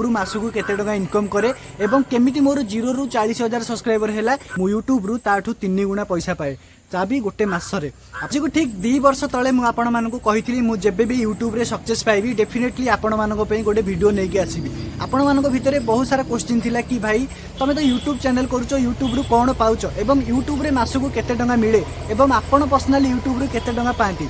YouTube मासकू केते टका income करे एवं केमिति मोर 0 रु 40,000 सब्सक्राइबर हैला मु यूट्यूब रु ताठू 3 गुणा पैसा पाए चाबी गोटे मासरे। आज को ठीक 2 वर्ष तले मु आपण मानकू कहितली मु जेबे भी यूट्यूब रे सक्सेस पाइबी डेफिनेटली आपण मानको पई गोटे वीडियो नै के आसीबी। आपण मानको भितरे बहुत सारा क्वेश्चन थिला कि भाई तमे तो यूट्यूब चैनल करूचो यूट्यूब रु कोन पाउचो एवं यूट्यूब रे मासकू केते टका मिले एवं आपण पर्सनली यूट्यूब रु केते टका पांती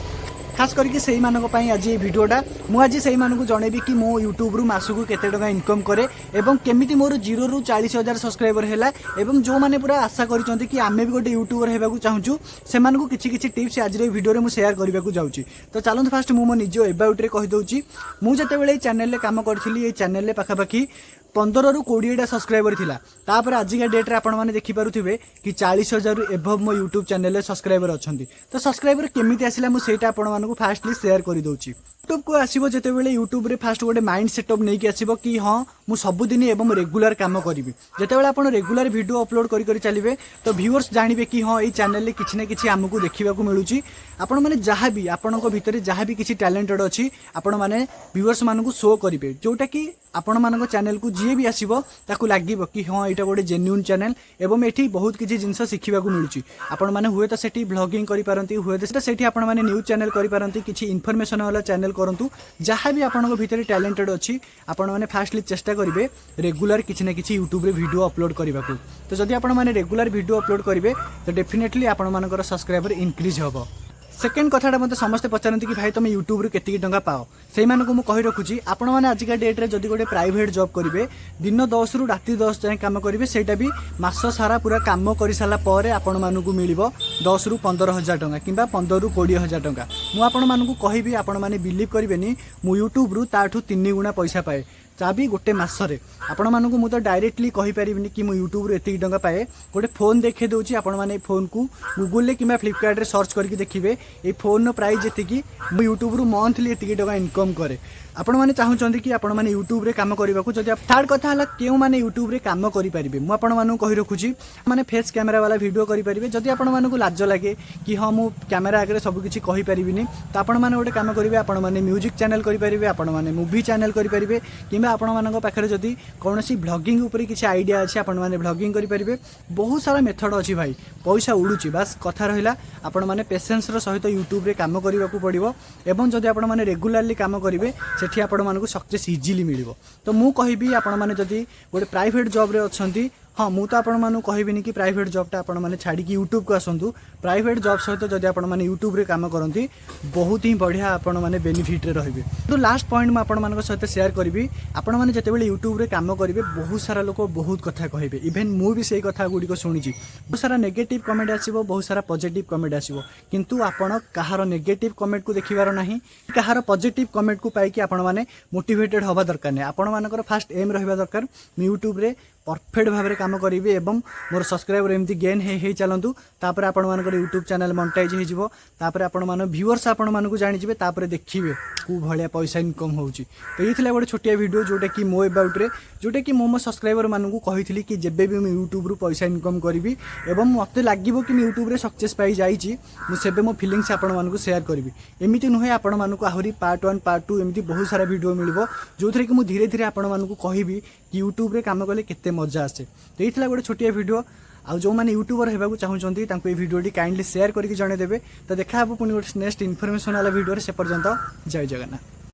खास करके सही मानक पई आज ये वीडियोटा मु आज सही मानक जणेबी कि मो यूट्यूब रु मासकू केते टका इनकम करे एवं केमिति मोर 0 रु 40,000 सब्सक्राइबर हैला एवं जो माने पूरा आशा करिसंती कि आमे भी गोटे यूट्यूबर हेबा को चाहूचु से मानकू किछि किछि टिप्स आज रे वीडियो रे मु शेयर करबा को जाउची। तो चलंत फास्ट मु मो निजो अबाउट रे कहि दउची। मु जते बेले चैनल रे काम करथिली ए चैनल रे पाखा पाखी 15 रु 20 सब्सक्राइबर थिला तापर आजिका डेट रे आपण माने देखि पारुथिबे कि 40,000 रु एभव मो यूट्यूब चैनल रे सब्सक्राइबर अछंती। तो सब्सक्राइबर केमिति आसिला मु सेटा आपण मानकू फास्टली शेयर करि दउची। यूट्यूब को आसीबो जते बेले यूट्यूब रे फास्ट गोटे माइंड सेटअप नै कि आसीबो कि हां मु सब दिन एवं रेगुलर काम करिवि। जते बेले आपण रेगुलर वीडियो अपलोड करि करि चलिबे तो व्यूअर्स जानिबे कि हां ए चैनल रे किछि ना किछि हमकु देखिबा को मिलुची। आपण माने जहां भी आपण को भितरे जहां भी किछि टैलेंटेड अछि आपण माने व्यूअर्स मानकु शो करिवे जोटा कि आपण मानक चैनल को जी भी आसीबो ताकू लागिबो कि हां एटा गोटे जेन्युइन चैनल एवं एठी बहुत किछि जिंस सिखिबा को मिलुची। आपण माने हुए तो सेठी ब्लॉगिंग करि पारंती हुए तो सेठी आपण माने न्यूज चैनल करि पारंती किछि इन्फॉर्मेशन वाला चैनल करंतु जहां भी आपण को भितरे टैलेंटेड अछि आपण माने फास्टली चेष्टा करिवे रेगुलर किछि ना किछि यूट्यूब रे वीडियो अपलोड करबा को। तो जदि आपण माने रेगुलर वीडियो अपलोड करिवे तो डेफिनेटली आपण मानकर सब्सक्राइबर इंक्रीज होबो। सेकेंड कथाटा मत समस्ते पचारती कि भाई तुम यूट्यूब रू केतिकी टंका पाओ से मानक कहि रखुची आपण माने आजिका डेट रे जदि गोटे प्राइवेट जॉब करिवे दिन 10 रु राति 10 जाए काम करिवे सेटा भी मास सारा पूरा काम करि साला परे आपण मानकू मिलिबो 10 रु 15,000 टंका किंबा 15 रु 20,000 टंका। मु आपण मानकू कहिबी आपण माने बिलीव करिवेनी मु यूट्यूब रु ताठू 3 गुणा पैसा पाए चाबी गोटे मासरे। आपण मानकू मु तो डायरेक्टली कहि परिबिनी कि मु यूट्यूब रे एतिकी टंका पाए गोटे फोन देखे दोची आपण माने फोन को गूगल ले किंबा फ्लिपकार्ट रे सर्च करके देखिबे ए फोन नो प्राइस जेतिकी मु यूट्यूब रु मंथली एतिकी टंका इनकम करे। आपण माने चाहूचंती कि आपण माने यूट्यूब रे काम करबा को जदि थर्ड कथा हला केउ माने यूट्यूब रे काम करि परिबे मु आपण मानू कहि रखुची माने फेस कैमरा वाला वीडियो करि परिबे। जदि आपण मानकू लाज लागे कि हां मु कैमरा आगे सब किछि कहि परिबिनी तो आपण माने गोटे काम करिवे आपण माने म्यूजिक चैनल करि परिबे आपण माने मूवी चैनल करि परिबे किंबा आपण मानक पाखरे जदि कोनोसी ब्लॉगिंग ऊपर किछि आईडिया अछि आपण माने ब्लॉगिंग करि परिबे। बहुत सारा मेथड अछि भाई पैसा उडुची बस कथा रहिला आपण माने पेशेंस रो सहित यूट्यूब रे काम करिवा को पड़िबो एवं जदि आपण माने रेगुलरली काम करिवे सेठी आपण मानकू सक्सेस इजीली मिलिबो। तो मु कहिबी आपण माने जदि गोटे प्राइवेट जॉब रे अछंती हाँ मु तो आपण मानू कहबिनी कि प्राइवेट जॉब टा आपण माने छाड़ी कि यूट्यूब को आसंतु प्राइवेट जॉब सहित जदि आपण माने यूट्यूब रे काम करंती बहुत ही बढ़िया आपण माने बेनिफिट रे रहिबे। तो लास्ट पॉइंट म आपण मानक सहित शेयर करबी आपण माने जते बेले यूट्यूब रे काम करिवे बहुत सारा लोक बहुत कथा कहबे इवन मु भी सेही कथा गुडी को सुनिची बहुत सारा नेगेटिव कमेंट आसीबो बहुत सारा पॉजिटिव कमेंट आसीबो किंतु आपण कहार नेगेटिव कमेंट को देखिबार नाही कहार पॉजिटिव कमेंट को पाई कि आपण माने मोटिवेटेड होबा दरकार नै। आपण मानकर फास्ट एम रहिबा दरकार मु यूट्यूब रे परफेक्ट भाव में काम करी एवं मोर सब्सक्राइबर एमती गेन हे चलतु तापर आपण मानकर यूट्यूब चैनल मोनेटाइज हो जिवो तापर आपण मान व्यूअर्स आपण मानकू जानि जिवे तापर देखिबे को भलिया पैसा इनकम होउची। तो ये थिला गोटे छोटिया वीडियो जोटा कि मो अबाउट रे जोटा कि मो सब्सक्राइबर मानकू कहिथिली कि जेबे भी मैं यूट्यूब रु पैसा इनकम करी एवं मते लागिबो कि मैं यूट्यूब रे सक्सेस पाई जाईची मु सेबे मो फीलिंग्स आपण मानकू शेयर करबी। एमिति नुहे आपण मानकू आहुरी पार्ट 1 पार्ट 2 एमिति बहुत सारा वीडियो मिलबो जोथरे कि मु धीरे धीरे आपण मानकू कहिबी कि यूट्यूब रे काम कले केते मजा आसे। तो ये गोटे छोटिया वीडियो आउ जो मैंने यूट्यूबर होगा चाहूँगी ये वीडियो काइंडली शेयर करके जन देवे। तो देखा पुणी गोटे नेक्स्ट इनफॉरमेशन वाला वीडियो से पर्यंत जय जगन्नाथ।